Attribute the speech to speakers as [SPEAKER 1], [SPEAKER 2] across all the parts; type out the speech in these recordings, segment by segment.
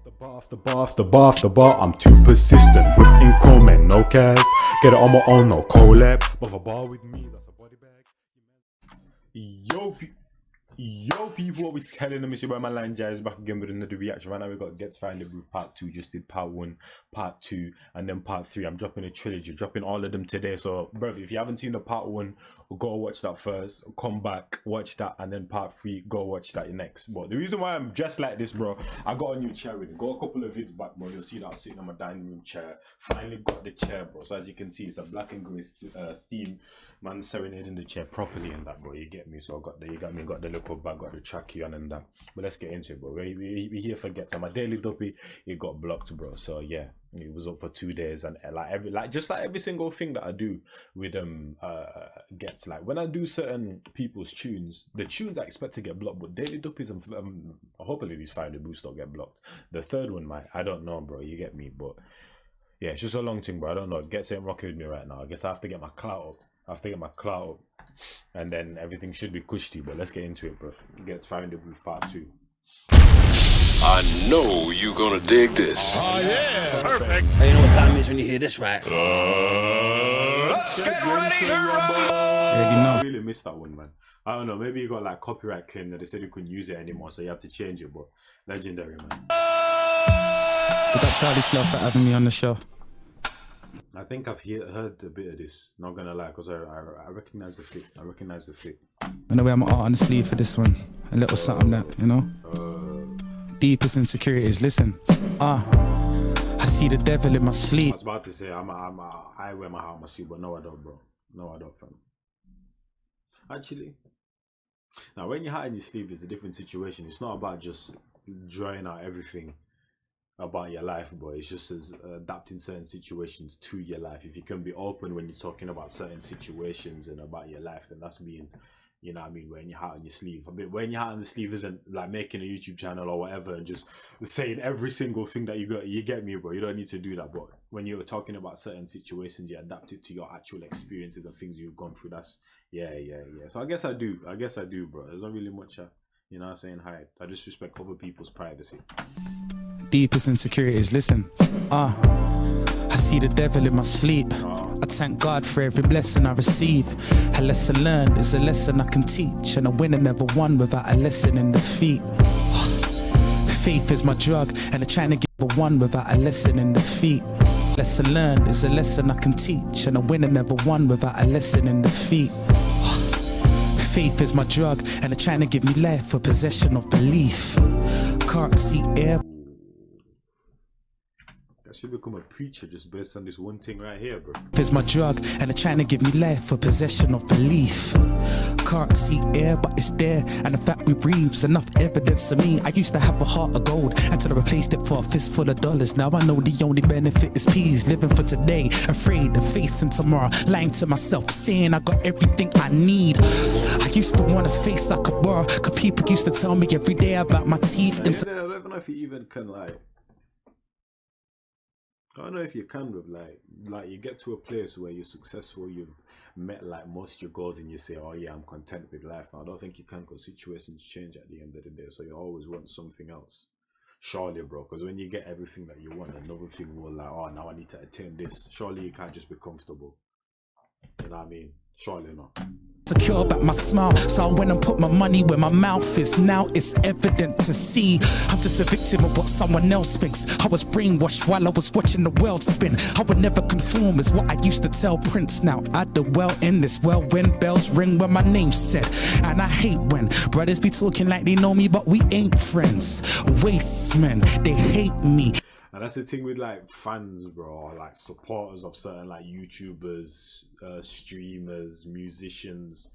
[SPEAKER 1] the bar, I'm too persistent. Putting comment, no cast. Get it on my own, no collab. But a bar with me, that's a body bag. Yo, people, what we telling them? It's your boy, my line Jazz, back again with another reaction. Right now, we got Ghetts Find the Groove Part 2. Just did Part 1, Part 2, and then Part 3. I'm dropping a trilogy, dropping all of them today. So, bro, if you haven't seen the Part 1, go watch that first. Come back, watch that, and then Part 3, go watch that next. But the reason why I'm dressed like this, bro, I got a new chair with it. Got a couple of vids back, bro. You'll see that I'm sitting on my dining room chair. Finally got the chair, bro. So, as you can see, it's a black and grey theme. Man, serenading the chair properly and that, bro. You get me? So I got the, you got me, got the little bag, got the tracky on and that. But let's get into it, bro. We here for Ghetts. My daily duppy, it got blocked, bro. So yeah, it was up for 2 days, and just like every single thing that I do with Ghetts, like when I do certain people's tunes, the tunes I expect to get blocked, but daily duppies and hopefully these Find the Boost don't get blocked. The third one might, I don't know, bro. You get me? But yeah, it's just a long thing, bro. I don't know. Ghetts ain't rocking with me right now. I guess I have to get my clout up. And then everything should be cushy, but let's get into it, bro. Ghetts Find the Groove Part 2.
[SPEAKER 2] I know you gonna dig this.
[SPEAKER 3] Oh yeah, perfect.
[SPEAKER 4] Hey, you know what time it is when you hear this, right?
[SPEAKER 3] Let's get ready to rumble.
[SPEAKER 1] I really missed that one, man. I don't know, maybe you got like copyright claim that they said you couldn't use it anymore, so you have to change it, but legendary, man.
[SPEAKER 5] We got Charlie Slough for having me on the show.
[SPEAKER 1] I think I've heard a bit of this, not gonna lie, because I recognize the flick.
[SPEAKER 5] I know I'm art on the sleeve for this one. A little something that, you know? Deepest insecurities, listen. I see the devil in my sleep.
[SPEAKER 1] I was about to say, I wear my heart on my sleeve, but no I don't, bro. No I don't, fam. Actually, now when your heart in your sleeve is a different situation. It's not about just drawing out everything about your life, boy. It's just as adapting certain situations to your life. If you can be open when you're talking about certain situations and about your life, then that's being, you know what I mean, wearing your heart on your sleeve. I mean, wearing your heart on the sleeve isn't like making a YouTube channel or whatever and just saying every single thing that you got. You get me, bro? You don't need to do that. But when you're talking about certain situations, you adapt it to your actual experiences and things you've gone through. That's yeah. So I guess I do, bro. There's not really much, you know what I'm saying, hide. I just respect other people's privacy.
[SPEAKER 5] Deepest insecurities, listen. I see the devil in my sleep. I thank God for every blessing I receive. A lesson learned is a lesson I can teach, and a winner never won without a lesson in defeat. Faith is my drug, and I'm trying to give a one without a lesson in defeat. Lesson learned is a lesson I can teach, and a winner never won without a lesson in defeat. Faith is my drug, and they're trying to give me life for possession of belief. Can't see air.
[SPEAKER 1] I should become a preacher just based on this one thing right here, bro.
[SPEAKER 5] Is my drug, and they're trying to give me life for possession of belief. Can't see air, but it's there, and the fact we breathe's enough evidence to me. I used to have a heart of gold until I replaced it for a fistful of dollars. Now I know the only benefit is peace. Living for today, afraid of facing tomorrow. Lying to myself, saying I got everything I need. I used to want a face I could borrow, cause people used to tell me every day about my teeth.
[SPEAKER 1] I don't even know if you even can like. I don't know if you can with like you get to a place where you're successful, you've met like most of your goals, and you say, oh yeah, I'm content with life now. I don't think you can, because situations change at the end of the day, so you always want something else. Surely, bro, because when you get everything that you want, another thing will like, oh, now I need to attain this. Surely you can't just be comfortable. You know what I mean? Surely not.
[SPEAKER 5] Secure about my smile, so I went and put my money where my mouth is. Now it's evident to see I'm just a victim of what someone else thinks. I was brainwashed while I was watching the world spin. I would never conform is what I used to tell Prince. Now I do well in this world when bells ring when my name's said. And I hate when brothers be talking like they know me, but we ain't friends. Waste men, they hate me.
[SPEAKER 1] And that's the thing with like fans, bro, or like supporters of certain like YouTubers, streamers, musicians,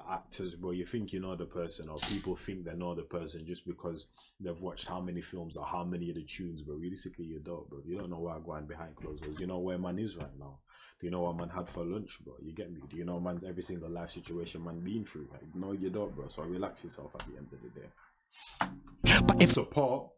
[SPEAKER 1] actors, bro. You think you know the person, or people think they know the person just because they've watched how many films or how many of the tunes, bro. Realistically, you don't, bro. You don't know where I'm going behind closed doors. You know where man is right now. Do you know what man had for lunch, bro? You get me? Do you know man's every single life situation man been through? Like, no, you don't, bro. So relax yourself at the end of the day.
[SPEAKER 5] But if
[SPEAKER 1] support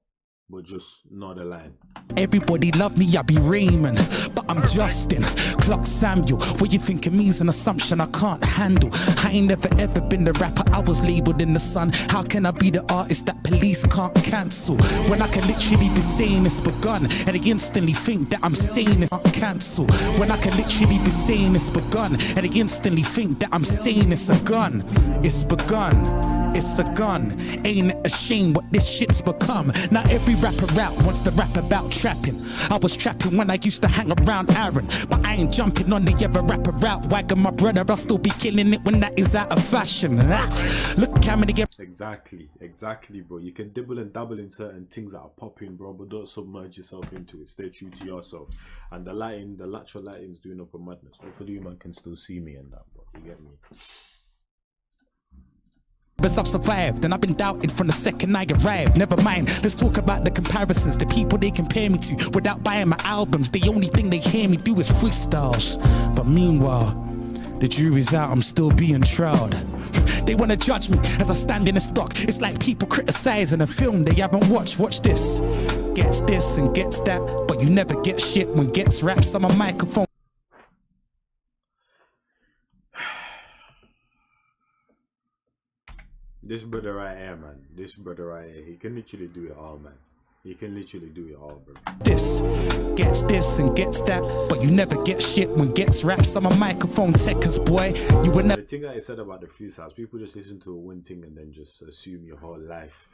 [SPEAKER 1] but just know the line.
[SPEAKER 5] Everybody love me, I be Raymond, but I'm Justin. Clock Samuel, what you think of me's an assumption I can't handle. I ain't never ever been the rapper I was labelled in the sun. How can I be the artist that police can't cancel? When I can literally be saying it's begun, and they instantly think that I'm saying it's not cancel. When I can literally be saying it's begun, and they instantly think that I'm saying it's a gun. It's begun. It's a gun. Ain't it a shame what this shit's become? Now every rapper out wants to rap about trapping. I was trapping when I used to hang around Aaron, but I ain't jumping on the other rapper out. Wagging my brother, I'll still be killing it when that is out of fashion. Look how many get.
[SPEAKER 1] Exactly, bro. You can dibble and dabble in certain things that are popping, bro, but don't submerge yourself into it. Stay true to yourself. And the lateral lighting's doing up a madness. Hopefully you man can still see me and that, bro. You get me?
[SPEAKER 5] I've survived and I've been doubted from the second I arrived. Never mind, let's talk about the comparisons. The people they compare me to without buying my albums. The only thing they hear me do is freestyles. But meanwhile, the jury's out, I'm still being trialed. They wanna judge me as I stand in the stock. It's like people criticizing a film they haven't watched. Watch this. Gets this and gets that, but you never get shit when Ghetts raps on my microphone.
[SPEAKER 1] This brother right here, man. This brother right here, he can literally do it all, man. He can literally do it all, bro.
[SPEAKER 5] This gets this and gets that, but you never get shit when Ghetts raps on my microphone. Techers, boy, you would never.
[SPEAKER 1] The thing that I said about the freestyles, people just listen to one thing and then just assume your whole life.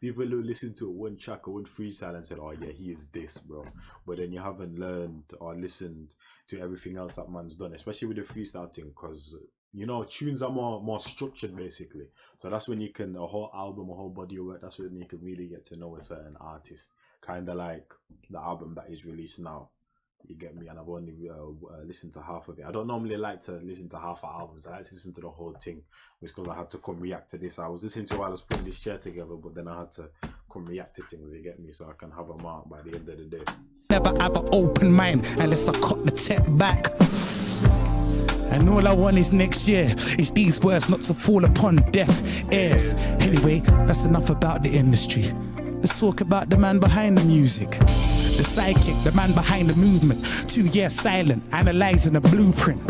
[SPEAKER 1] People who listen to one track or one freestyle and said, oh yeah, he is this, bro. But then you haven't learned or listened to everything else that man's done, especially with the freestyle thing, because you know, tunes are more structured basically. So that's when you can, a whole album, a whole body of work, that's when you can really get to know a certain artist. Kind of like the album that is released now. You get me? And I've only listened to half of it. I don't normally like to listen to half of albums. I like to listen to the whole thing. It's because I had to come react to this. I was listening to it while I was putting this chair together, but then I had to come react to things, you get me? So I can have a mark by the end of the day.
[SPEAKER 5] Never have an open mind unless I cut the tech back. And all I want is next year is these words not to fall upon deaf ears. Anyway, that's enough about the industry. Let's talk about the man behind the music. The sidekick, the man behind the movement. 2 years silent, analysing a blueprint.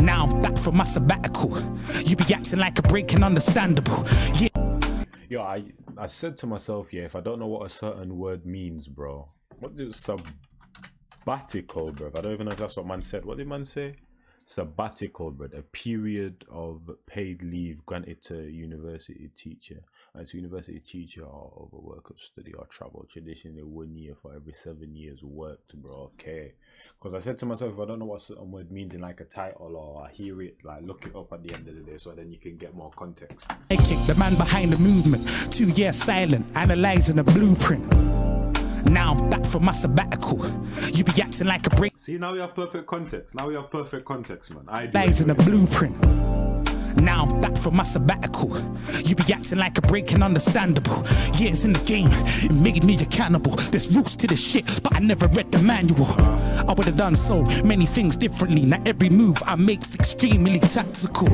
[SPEAKER 5] Now I'm back from my sabbatical. You be acting like a break and understandable. Yeah.
[SPEAKER 1] Yo, I said to myself, yeah, if I don't know what a certain word means, bro. What does sabbatical, bro? I don't even know if that's what man said. What did man say? Sabbatical, bro. A period of paid leave granted to a university teacher. And to university teacher or over work of study or travel, traditionally 1 year for every 7 years worked, bro. Okay. Because I said to myself, if I don't know what certain word means in like a title or I hear it, like look it up at the end of the day so then you can get more context.
[SPEAKER 5] The man behind the movement. 2 years silent, analysing a blueprint. Now I'm back from my sabbatical. You be acting like a break.
[SPEAKER 1] See, now we have perfect context. Now we have perfect context, man.
[SPEAKER 5] Analysing a blueprint. Now I'm back from my sabbatical. You be acting like a break and understandable. Years in the game, it made me accountable. There's roots to this shit, but I never read the manual. I would have done so many things differently. Now every move I make's extremely tactical.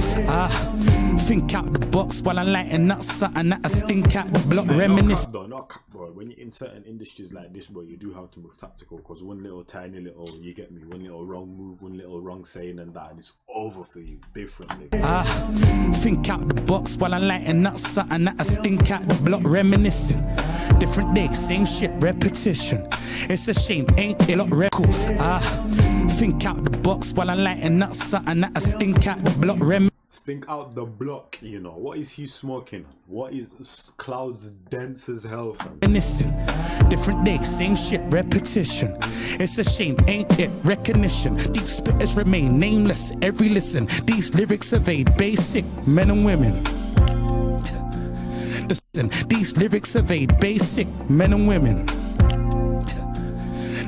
[SPEAKER 5] Think out the box while I'm lighting up something that I stink out the block. Reminisce.
[SPEAKER 1] Not cap, bro. When you're in certain industries like this, bro, you do have to move tactical because one little tiny little, you get me, one little wrong move, one little wrong saying and that, and it's over for you differently.
[SPEAKER 5] Think out the box while I'm lighting up something that I stink out the block. Reminiscing. Different day, same shit, repetition. It's a shame, ain't it? Records. Think out the box while I'm lighting up something that I stink out the block.
[SPEAKER 1] Stink out the block, you know. What is he smoking? What is clouds dense as hell, fam?
[SPEAKER 5] Reminiscing. Different day, same shit, repetition. It's a shame, ain't it? Recognition. Deep spitters remain nameless. Every listen, these lyrics evade basic men and women. Listen, these lyrics evade basic men and women.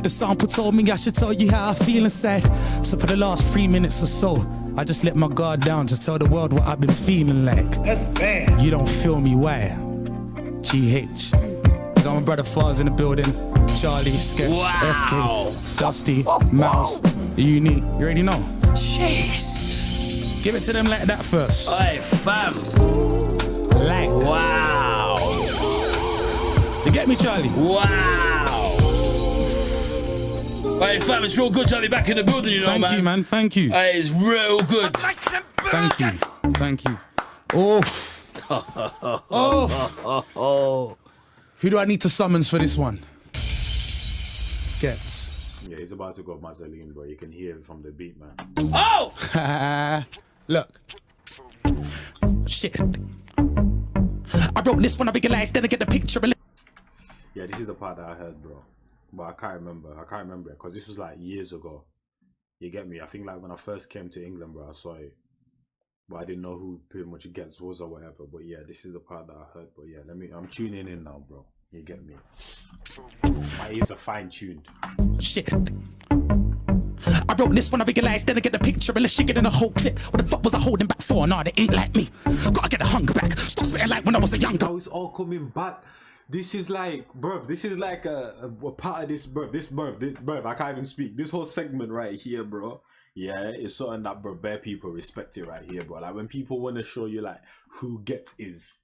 [SPEAKER 5] The sample told me I should tell you how I feel inside. So for the last 3 minutes or so, I just let my guard down to tell the world what I've been feeling like.
[SPEAKER 3] That's bad.
[SPEAKER 5] You don't feel me, why? GH. Got my brother Fars in the building. Charlie, Sketch, SK, Dusty, Mouse, Unique. You already know.
[SPEAKER 4] Jeez.
[SPEAKER 5] Give it to them like that first.
[SPEAKER 4] Hey, fam.
[SPEAKER 5] Like.
[SPEAKER 4] Wow.
[SPEAKER 5] You get me, Charlie?
[SPEAKER 3] Wow. Hey, fam, it's real good to have you back in the building, you know,
[SPEAKER 5] Thank you, man. Thank you.
[SPEAKER 3] Hey, it's real good.
[SPEAKER 5] Thank you. Thank you. Oh. Oh. Who do I need to summons for this one? Ghetts.
[SPEAKER 1] Yeah, he's about to go Mazzoline, bro. You can hear it from the beat, man.
[SPEAKER 3] Oh!
[SPEAKER 5] Look. Shit. I wrote this one, I realized, then I get the picture.
[SPEAKER 1] Yeah, this is the part that I heard, bro. But I can't remember it because this was like years ago. You get me? I think like when I first came to England, bro, I saw it. But I didn't know who pretty much Ghetts was or whatever. But yeah, this is the part that I heard. But yeah, I'm tuning in now, bro. You get me? My ears are fine-tuned.
[SPEAKER 5] Shit. I wrote this one, I realized, then I get the picture and let's shake it in a whole clip. What the fuck was I holding back for? Nah, they ain't like me. Gotta get the hunger back. Stop spitting like when I was a young guy.
[SPEAKER 1] Now it's all coming back. This is like, bruv, this is like a part of this, bruv, I can't even speak. This whole segment right here, bro. Yeah, it's something that, bro, bare people respect it right here, bro. Like when people want to show you like who Ghetts is,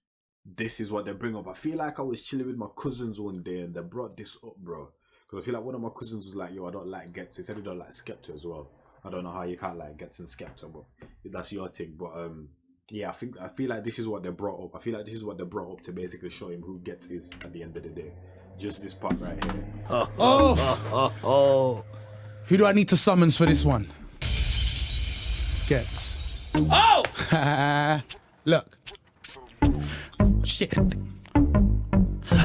[SPEAKER 1] this is what they bring up. I feel like I was chilling with my cousins one day and they brought this up, bro. Because I feel like one of my cousins was like, yo, I don't like Ghetts. He said he don't like Skepta as well. I don't know how you can't like Ghetts and Skepta, but that's your thing. But yeah, I feel like this is what they brought up. I feel like this is what they brought up to basically show him who Ghetts is at the end of the day. Just this part right here.
[SPEAKER 5] Oh. Who do I need to summons for this one? Ghetts.
[SPEAKER 3] Oh!
[SPEAKER 5] Look. Shit.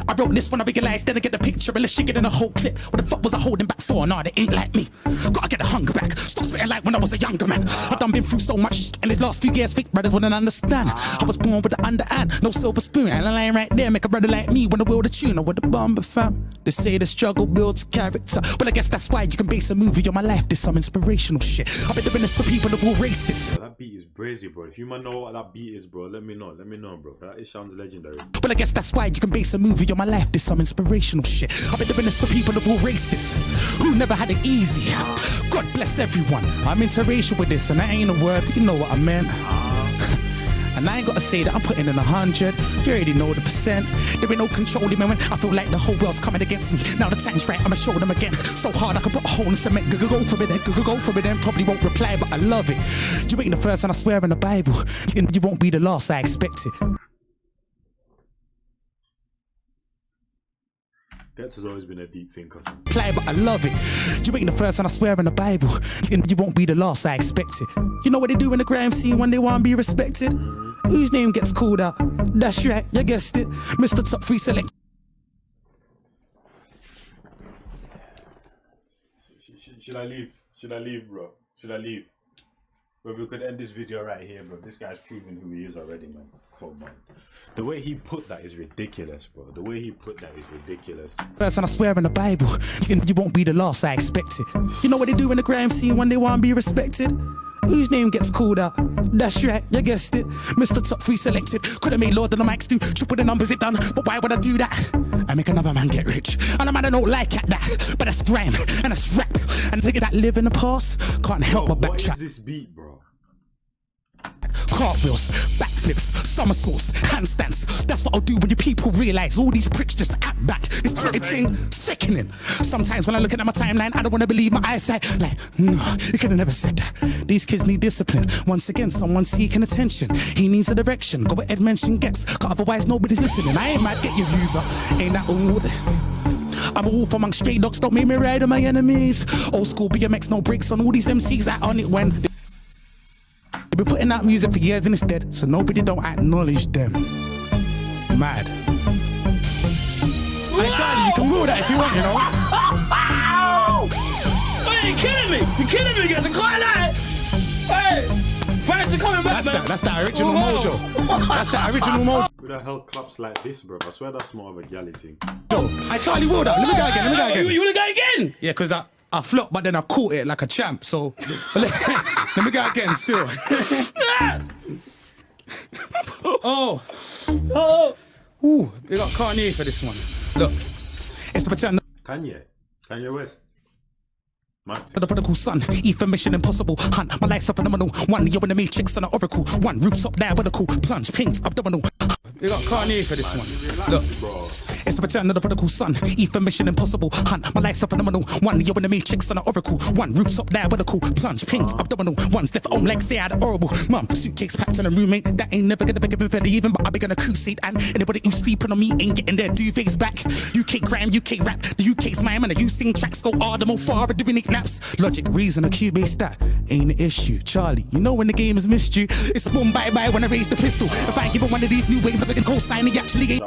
[SPEAKER 5] I wrote this one, I realized, then I get the picture and let's shake it in a whole clip. What the fuck was I holding back for? Nah, they ain't like me. Gotta get the hunger back. Stop spitting like when I was a younger man. I done been through so much and these last few years fake brothers wouldn't understand. I was born with the underhand, no silver spoon. And a line right there make a brother like me wanna will the tune. I with the bomber fam. They say the struggle builds character. Well, I guess that's why you can base a movie on my life. There's some inspirational shit. I've been doing this for people of all races.
[SPEAKER 1] Bro, that beat is brazy, bro. If you man know what that beat is, bro, let me know, bro. That sounds legendary.
[SPEAKER 5] Well, I guess that's why you can base a movie on my life. There's some inspirational shit. I've been doing this for people of all races who never had it easy. God bless everyone. I'm interracial with this, and that ain't a word, but you know what I meant. And I ain't gotta say that I'm putting in 100. You already know the percent. There ain't no controlling me when I feel like the whole world's coming against me. Now the time's right, I'ma show them again. So hard I can put a hole in cement. Go for it then, go for it then. Probably won't reply, but I love it. You ain't the first, and I swear in the Bible, and you won't be the last. I expect it.
[SPEAKER 1] Ghetts has always been a deep thinker.
[SPEAKER 5] But I love it. You ain't the first, and I swear in the Bible, and you won't be the last. I expect it. You know what they do in the grime scene when they want to be respected? Whose name gets called out? That's right, you guessed it. Mr. Top 3 Select.
[SPEAKER 1] Should I leave? Should I leave, bro? Should I leave? But we could end this video right here, bro. This guy's proven who he is already, man. Come on. The way he put that is ridiculous, bro. The way he put that is ridiculous.
[SPEAKER 5] First, and I swear in the Bible, and you won't be the last. I expect it. You know what they do in the grime scene when they want to be respected? Whose name gets called out? That's right, you guessed it. Mr. Top 3 Selected. Could have made Lord of the Mics do triple the numbers it done, but why would I do that? I make another man get rich, and a man I don't like at that. But that's grime and that's rap, and take it that live in the past can't help but backtrack.
[SPEAKER 1] What is this beat, bro?
[SPEAKER 5] Cartwheels, backflips, somersaults, handstands. That's what I'll do when you people realize all these pricks just act bad. It's thing sickening. Sometimes when I'm looking at my timeline, I don't want to believe my eyesight. Like, no, you could have never said that. These kids need discipline. Once again, someone seeking attention. He needs a direction. Go ahead, mention Ghetts, cause otherwise nobody's listening. I ain't mad, get your views up. Ain't that all? I'm a wolf among stray dogs. Don't make me ride on my enemies. Old school BMX, no brakes on all these MCs out on it when they've been putting out music for years and it's dead, so nobody don't acknowledge them. Mad. Hey Charlie, you can rule that if you want, you know.
[SPEAKER 3] Hey, you kidding me? You kidding me, guys? I can't lie. Hey, thanks for coming back, man.
[SPEAKER 5] That's that original mojo. That's that original mojo.
[SPEAKER 1] Who the hell claps like this, bro? I swear that's more of a galley thing.
[SPEAKER 5] Hey Charlie, rule that. Let me go again.
[SPEAKER 3] You wanna go again?
[SPEAKER 5] Yeah, because I flopped, but then I caught it like a champ, so let me go again still. Oh. Ooh, we got Kanye for this one. Look, it's the pretend.
[SPEAKER 1] Kanye West. Matt.
[SPEAKER 5] The prodigal son, Ethan Mission Impossible Hunt, my life's a phenomenal one. You're in the matrix and an oracle. One rooftop there with a cool plunge, pings abdominal. We got Kanye for this one.
[SPEAKER 1] Relax,
[SPEAKER 5] Look.
[SPEAKER 1] bro.
[SPEAKER 5] It's the return of the prodigal son. E for Mission Impossible. Hunt, my life's a phenomenal one. You're in the matrix on an oracle. One, rooftop diabolical. Plunge, pings, abdominal. One, stiff arm legs, say I had horrible. Mum, suitcase packed in a roommate. That ain't never gonna make a better even, but I be gonna crusade. And anybody who's sleeping on me ain't getting their duvets back. UK crime, UK rap. The UK's my man. You sing tracks, go harder, more far, doing it naps. Logic, reason, a Cubase that ain't an issue. Charlie, you know when the game has missed you. It's boom, bye bye when I raise the pistol. If I ain't giving one of these new waves, I can co-sign it actually ain't.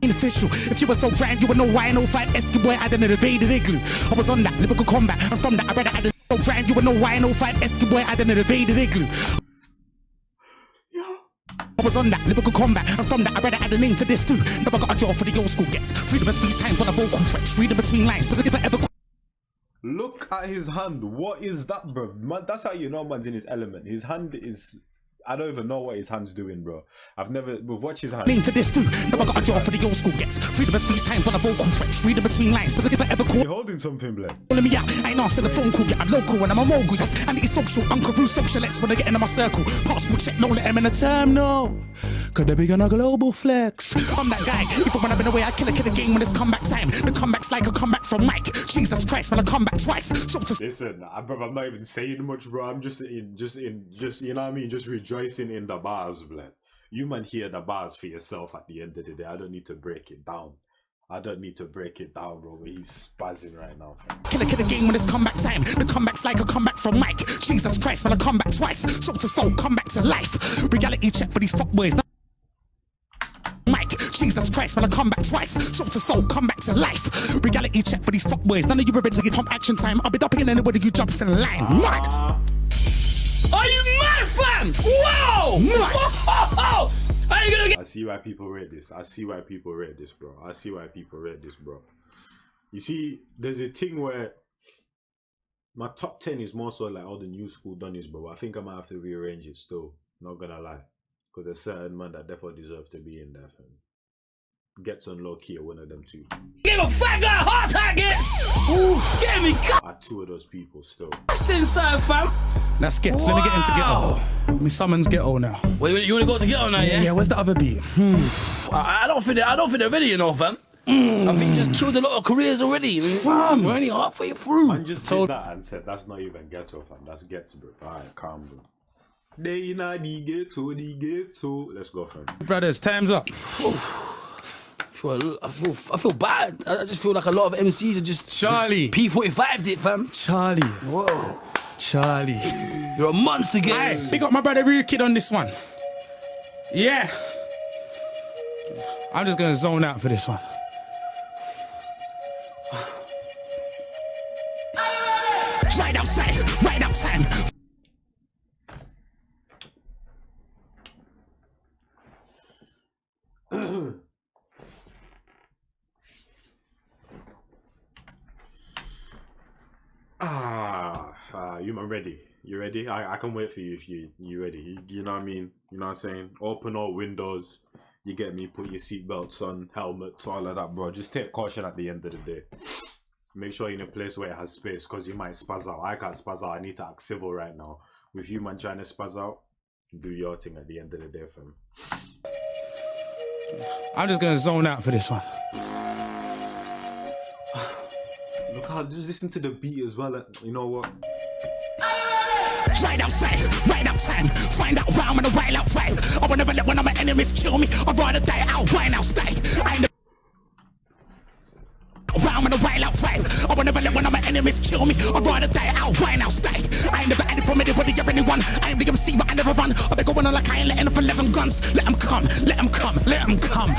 [SPEAKER 5] Ain't official. If you were so grand, you would know why I know 5 Esky boy I done evaded igloo. I was on that lyrical combat, and from that I read I had so grand, you would know why I know 5 Esky boy I done evaded igloo. I was on that lyrical combat, and from that I read I had a name to this too. Never got a jaw for the old school gets. Freedom of speech times on a vocal French. Freedom between lines, but if I ever.
[SPEAKER 1] Look at his hand. What is that, bro? Man, that's how you know man's in his element. His hand is. I don't even know what his hand's doing, bro. We've watched his hand.
[SPEAKER 5] Name to this too. Never got a jaw for the old school gets. Freedom of speech times on a vocal French. Freedom between lines, but if I ever call.
[SPEAKER 1] You're holding something, Blake.
[SPEAKER 5] Calling me out, I ain't answering the phone call, yeah, I'm local and I'm a mogul. And it's social, Uncle Roo socialettes when I get into my circle. Passport check, no let them in a term, no. Could they be on a global flex? I'm that guy, even when I've been away, I kill a game when it's comeback time. The comeback's like a comeback from Mike. Jesus Christ, when I come back twice. So to
[SPEAKER 1] listen, bro, I'm not even saying much, bro. I'm just you know what I mean, just rejoicing in the bars, blood. You man hear the bars for yourself at the end of the day. I don't need to break it down. I don't need to break it down, bro. He's spazzing right now.
[SPEAKER 5] Kill a game when it's comeback time. The comeback's like a comeback from Mike. Jesus Christ, when I come back twice. Soul to soul, come back to life. Reality check for these fuckboys. Mike, Jesus Christ, when I come back twice. Soul to soul, come back to life. Reality check for these fuckboys. None of you are ready to give pump action time. I'll be dumping in anybody who jumps in line. Mad!
[SPEAKER 3] Are you mad, fam? Whoa!
[SPEAKER 5] Mad!
[SPEAKER 3] Are you gonna get?
[SPEAKER 1] I see why people rate this. I see why people rate this, bro. I see why people rate this, bro. You see, there's a thing where my top 10 is more so like all the new school dunnies, bro. I think I might have to rearrange it still. Not gonna lie. Because there's certain man that definitely deserve to be in there, fam. Ghetts on low key are one of them too.
[SPEAKER 3] Give a fat guy heart attack, Ghetts! Get me
[SPEAKER 1] Are two of those people still.
[SPEAKER 3] just inside, fam.
[SPEAKER 5] That's Ghetts. Let me get into Ghetto. Let me summons Ghetto now.
[SPEAKER 3] Wait, you wanna go to Ghetto now, yeah?
[SPEAKER 5] Yeah, where's the other beat?
[SPEAKER 3] I don't think they're ready, you know, fam. I think you just killed a lot of careers already. We're only halfway through.
[SPEAKER 1] Man just told that and said that's not even Ghetto, fam. That's Ghetts, bro. Alright, calm, bro. They not the ghetto. Let's go, fam.
[SPEAKER 5] Brothers, time's up.
[SPEAKER 3] I feel bad. I just feel like a lot of MCs are just
[SPEAKER 5] Charlie.
[SPEAKER 3] P45'd it, fam.
[SPEAKER 5] Charlie.
[SPEAKER 3] Whoa.
[SPEAKER 5] Charlie.
[SPEAKER 3] You're a monster,
[SPEAKER 5] Hey,
[SPEAKER 3] Ghetts.
[SPEAKER 5] big up my brother Real Kid on this one. Yeah. I'm just gonna zone out for this one. Right outside, right outside.
[SPEAKER 1] You man ready? You ready? I can wait for you if you ready. You know what I mean? You know what I'm saying? Open all windows. You get me? Put your seatbelts on, helmets, all of that, bro. Just take caution at the end of the day. Make sure you're in a place where it has space, because you might spaz out. I can't spaz out. I need to act civil right now. With you man trying to spaz out, do your thing at the end of the day, fam.
[SPEAKER 5] I'm just gonna zone out for this one.
[SPEAKER 1] Look how, just listen to the beat as well. You know what?
[SPEAKER 5] Right outside, right outside. Find out why I'm gonna wild outside. I will never let one of my enemies kill me. I'd rather die out, right outside. I ain't why I'm gonna wild outside. I will never let one of my enemies kill me. I'd rather die out, right outside. I ain't never had it from anybody or anyone. I ain't the MC, but I never run. I've been going on like I ain't letting up 11 guns. Let them come, let them come, let them come.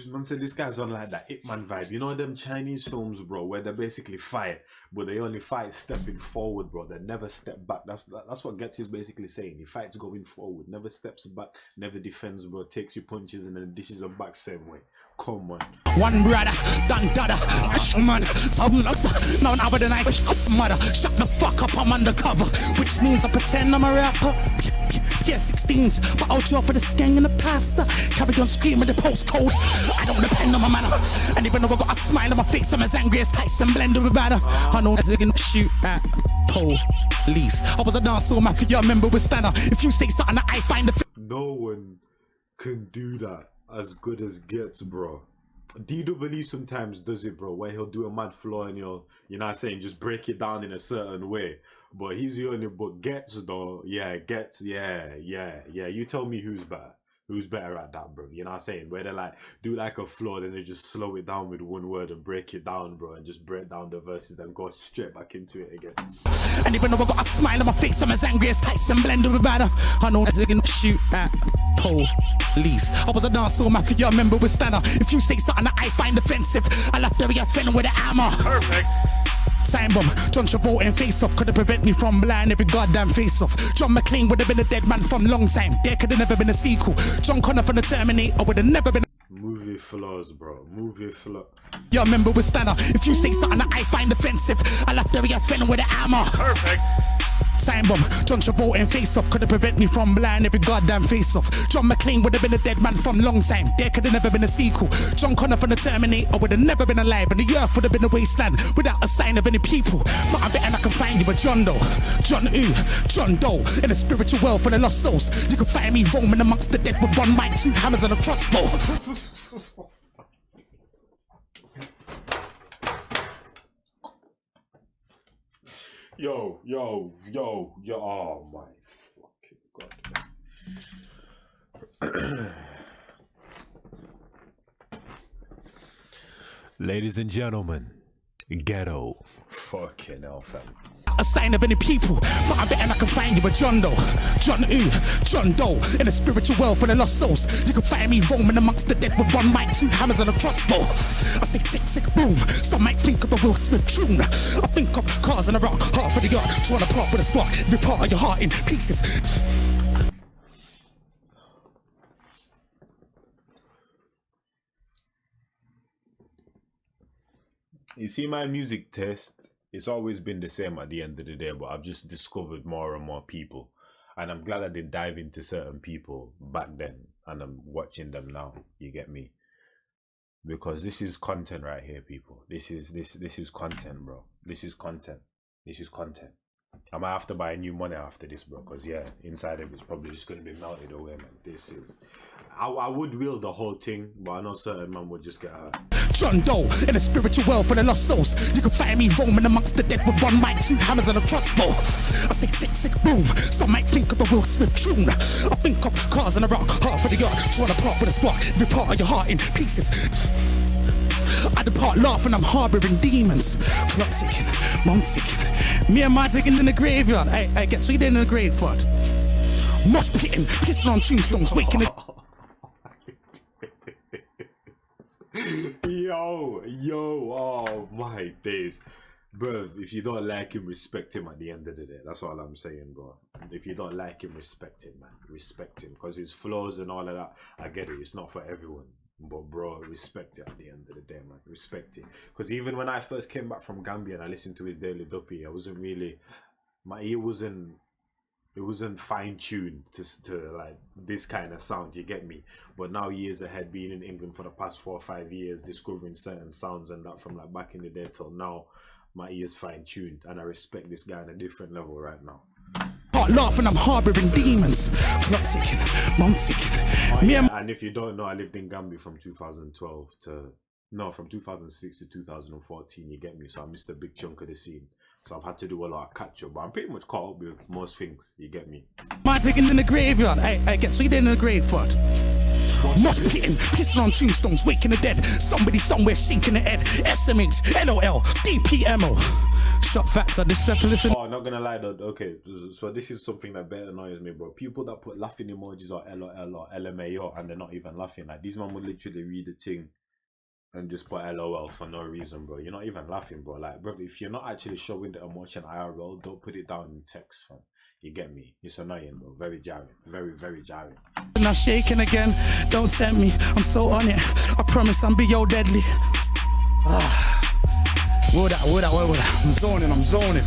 [SPEAKER 1] Man said this guy's on like that Ip Man vibe. You know them Chinese films, bro, where they basically fight, but they only fight stepping forward, bro. They never step back. That's what Ghetts is basically saying. He fights going forward, never steps back, never defends, bro. Takes you punches and then dishes them back same way. Come on.
[SPEAKER 5] One brother, done dada, man, some looks, now now with the knife, mother, shut the fuck up, I'm undercover, which means I pretend I'm a rapper. Yeah, 16s, but I'll drop for the skeng and the pasta. Carry on screaming the postcode. I don't depend on my manner. And even though I got a smile on my face, I'm as angry as Tyson blender with batter. I know that they can shoot at police. I was a dancehall mafia member with Stanner. If you say something that I find the
[SPEAKER 1] no one can do that. as good as Ghetts, bro. DWE sometimes does it, bro, where he'll do a mad flow and you're not saying just break it down in a certain way. But he's the only, but Ghetts though, yeah, Ghetts, yeah. You tell me who's better. Who's better at that, bro? You know what I'm saying? Where they like do like a flow, then they just slow it down with one word and break it down, bro, and just break down the verses, then go straight back into it again.
[SPEAKER 5] And even though I got a smile on my face, I'm as angry as Tyson blended with batter. I know that they can shoot at police. I was a dancehall mafia member with Stanner. If you say something that I find offensive, I'll have to be offended with a hammer. Perfect. Time bomb, John Travolta in face off couldn't prevent me from blind every goddamn face off. John McClane would have been a dead man from long time. There could have never been a sequel. John Connor from the Terminator would have never been.
[SPEAKER 1] Movie flaws, bro. Movie flaw.
[SPEAKER 5] Yeah, remember with Stanner. If you say something that I find offensive, I'll have to be offended with a hammer. Perfect. Time bomb, John Travolta in face off couldn't prevent me from blind every goddamn face off. John McClane would have been a dead man from long time. There could have never been a sequel. John Connor from the Terminator would have never been alive, and the earth would have been a wasteland without a sign of any people. But I bet I can find you a John Doe, John who, John Doe, in the spiritual world for the lost souls. You can find me roaming amongst the dead with one mic, two hammers and a crossbow.
[SPEAKER 1] Yo, oh my fucking god, man. Ladies and gentlemen, Ghetto. Fucking hell, fam.
[SPEAKER 5] A sign of any people, but I bet I can find you a John Doe, John who, John Doe, in the spiritual world for the lost souls. You can find me roaming amongst the dead with one mic, two hammers and a crossbow. I say tick, tick, boom. Some might think of a Will Smith tune. I think of cars and a rock, half of the yard, torn apart with a spark, every part of your heart in pieces.
[SPEAKER 1] You see, my music taste, it's always been the same at the end of the day, but I've just discovered more and more people. And I'm glad I did dive into certain people back then, and I'm watching them now, you get me? Because this is content right here, people. This is content, bro. This is content. I might have to buy a new monitor after this, bro, because yeah, inside of it's probably just going to be melted away, man. This is... I would will the whole thing, but I know certain man would just get hurt.
[SPEAKER 5] John Doe, in the spiritual world for the lost souls. You can find me roaming amongst the dead with one mic, two hammers and a crossbow. I say tick, tick, boom. Some might think of a Will Smith tune. I think of cars and a rock, half of the yard, torn apart with a spark, every part of your heart in pieces. I depart laughing, I'm harbouring demons. Clock ticking, mom ticking. Me and my ticking in the graveyard. Hey, get sweet in the grave, what? Mosh pitting, pissing on tombstones, waking it.
[SPEAKER 1] Yo, oh my days. Bro, if you don't like him, respect him at the end of the day. That's all I'm saying, bro. If you don't like him, respect him, man. Respect him. Because his flaws and all of that, I get it. It's not for everyone. But bro, respect it at the end of the day, man. Respect it. Because even when I first came back from Gambia and I listened to his Daily Duppy, I wasn't really... My ear wasn't... It wasn't fine-tuned to like this kind of sound, you get me? But now years ahead, being in England for the past 4 or 5 years, discovering certain sounds and that from like back in the day till now, my ear's fine-tuned and I respect this guy on a different level right now.
[SPEAKER 5] Laughing, I'm harbouring demons. Clock ticking, mom ticking.
[SPEAKER 1] And if you don't know, I lived in Gambia from 2012 to... No, from 2006 to 2014, you get me? So I missed a big chunk of the scene. So I've had to do a lot of catch up, but I'm pretty much caught up with most things, you get me?
[SPEAKER 5] My ticking in the graveyard, I get sweet in the grave, what? Mosh pitting, pissing on tombstones, waking the dead. Somebody somewhere shaking the head. SMH, LOL, DPMO. Shot factor, this stuff to listen.
[SPEAKER 1] Oh, not gonna lie though, okay, so this is something that better annoys me, bro. People that put laughing emojis or LOL or LMAO and they're not even laughing, like these man would literally read the thing and just put LOL for no reason, bro. You're not even laughing, bro. Like, bro, if you're not actually showing the emotion IRL, don't put it down in text, fam. You get me? It's annoying, bro. Very jarring. Very, very jarring.
[SPEAKER 5] Now shaking again. Don't tempt me. I'm so on it. I promise I'm be yo deadly. What that? I'm zoning.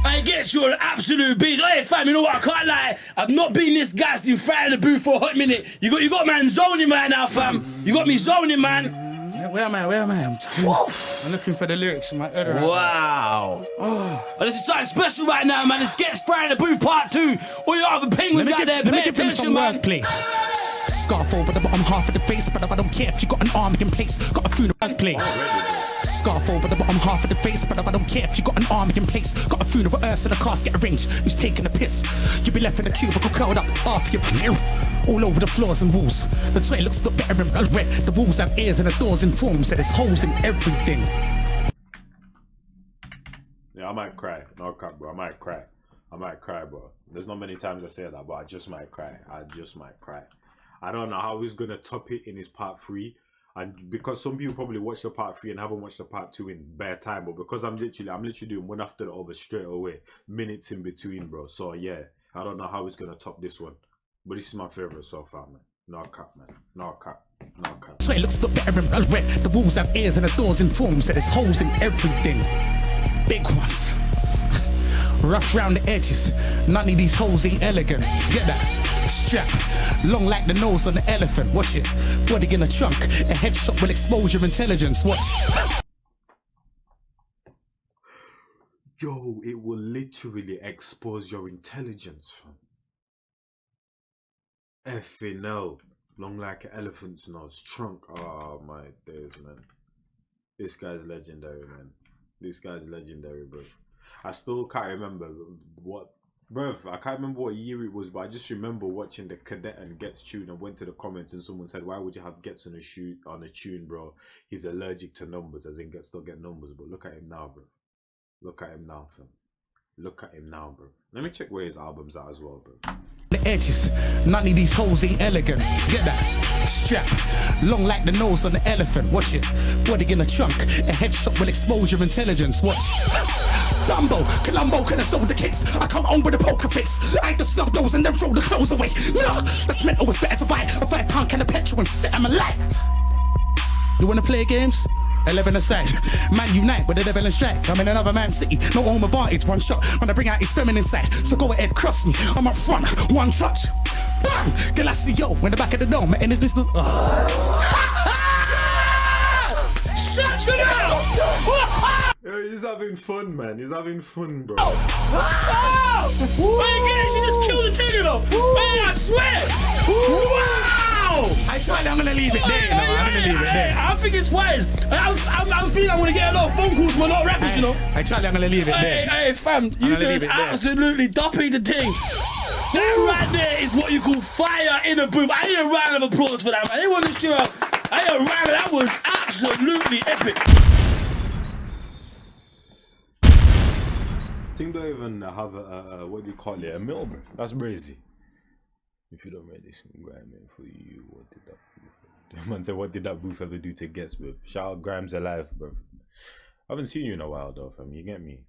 [SPEAKER 3] I get you an absolute beast. Hey fam, you know what? I can't lie. I've not been this gassed in front of the booth for a hot minute. You got man zoning right now, fam. You got me zoning, man.
[SPEAKER 5] Where am I? I'm looking for the lyrics in my head.
[SPEAKER 3] Wow. Oh, this is something special right now, man. It's Ghetts Fry in the Booth Part 2. All you other penguins out there, pay attention, man.
[SPEAKER 5] Wordplay. Scarf over the bottom half of the face, but I don't care if you got an army in place. Got a funeral play. Scarf over the bottom half of the face, but I don't care if you got an army in place. Got a funeral hearse and a casket arranged. Who's taking a piss? You'll be left in a cubicle curled up after your all over the floors and walls. The toilet looks got better in red. The walls have ears and the doors in forms. So there's holes in everything.
[SPEAKER 1] Yeah, I might cry. No cap, bro. I might cry, bro. There's not many times I say that, but I just might cry. I don't know how he's gonna top it in his part 3. And because some people probably watched the part 3 and haven't watched the part 2 in bare time, but because I'm literally doing one after the other straight away, minutes in between, bro. So yeah, I don't know how he's gonna top this one, but this is my favorite so far, man. No cap, man. No cap.
[SPEAKER 5] So it looks got better in red. The walls have ears and the doors in forms. So there's holes in everything. Big ones. Rough round the edges. None of these holes ain't elegant. Get that? Strap. Long like the nose on the elephant. Watch it. Body in a trunk. A headshot will expose your intelligence. Watch.
[SPEAKER 1] Yo, it will literally expose your intelligence, fam. Effing no. Long like an elephant's nose. Trunk. Oh my days, man. This guy's legendary, man. This guy's legendary, bro. I still can't remember what, bro. I can't remember what year it was, but I just remember watching the Cadet and Ghetts tune and went to the comments and someone said, "Why would you have Ghetts on a tune, bro? He's allergic to numbers, as in Ghetts don't get numbers." But look at him now, bro. Look at him now, fam. Look at him now, bro. Let me check where his album's at as well, bro.
[SPEAKER 5] The edges, none of these holes ain't elegant. Get that? Strap, long like the nose on the elephant. Watch it, body in a trunk. A headshot will expose your intelligence. Watch. Dumbo, Columbo, can I sold the kicks? I come on with a poker face. I had to snub those and then throw the clothes away. No, that's meant always better to buy a £5 can of petrol and set on my light. You wanna play games? 11 aside, man unite with the devil and strike. I'm in another man's city, no home advantage, one shot. When I bring out his feminine side, so go ahead, cross me. I'm up front, one touch. Bang! Galacio, in the back of the dome, in his business. Shut it out!
[SPEAKER 1] Yo, he's having fun, man. He's having fun, bro.
[SPEAKER 3] Oh! She just killed the tiger though. Man, I swear. Wow!
[SPEAKER 5] I'm gonna leave it there. I'm gonna leave it there.
[SPEAKER 3] I think it's wise. I'm feeling I'm gonna get a lot of phone calls from a lot of rappers, you know.
[SPEAKER 5] I'm gonna leave it there.
[SPEAKER 3] Hey, fam, you just absolutely dumping the thing. That right there is what you call fire in a booth. I need a round of applause for that, man. Anyone that's sure, that was absolutely epic.
[SPEAKER 1] Team don't even have a what do you call it? A mill, bro. That's crazy. If you don't rate this Grime for you, what did that booth? Man said, what did that booth ever do to Ghetts, bro? Shout out Grimes alive, bro. I haven't seen you in a while though, fam. You get me?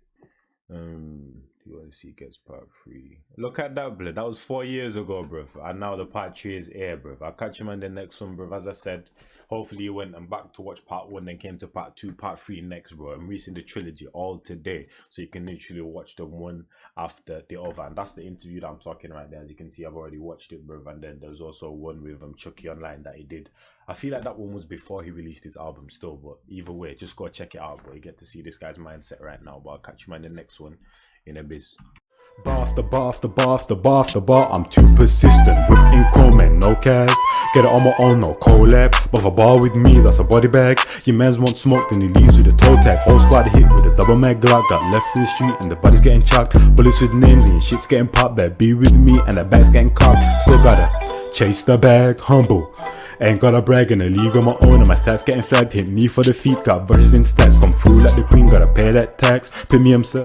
[SPEAKER 1] You want to see Ghetts part 3? Look at that, bro. That was 4 years ago, bro. And now the part 3 is here, bro. I'll catch him on the next one, bro. As I said, hopefully you went and back to watch part 1, then came to part 2, part 3 next, bro. I'm releasing the trilogy all today, so you can literally watch them one after the other. And that's the interview that I'm talking right there. As you can see, I've already watched it, bro. And then there's also one with Chucky Online that he did. I feel like that one was before he released his album still, but either way, just go check it out, bro. You get to see this guy's mindset right now. But I'll catch you on the next one in a biz.
[SPEAKER 6] Bar after bar after bar after bar after bar, I'm too persistent. Whip in comment, no cast. Get it on my own, no collab. But if a bar with me, that's a body bag. Your mans want smoke, then he leaves with a toe tag. Whole squad hit with a double mag Glock. Got left in the street and the body's getting chucked. Bullets with names and your shit's getting popped. Better be with me and the bag's getting cocked. Still gotta chase the bag, humble. Ain't gotta brag in a league on my own and my stats getting flagged. Hit me for the feet, got verses in stats. Come through like the queen, gotta pay that tax. Premium sir.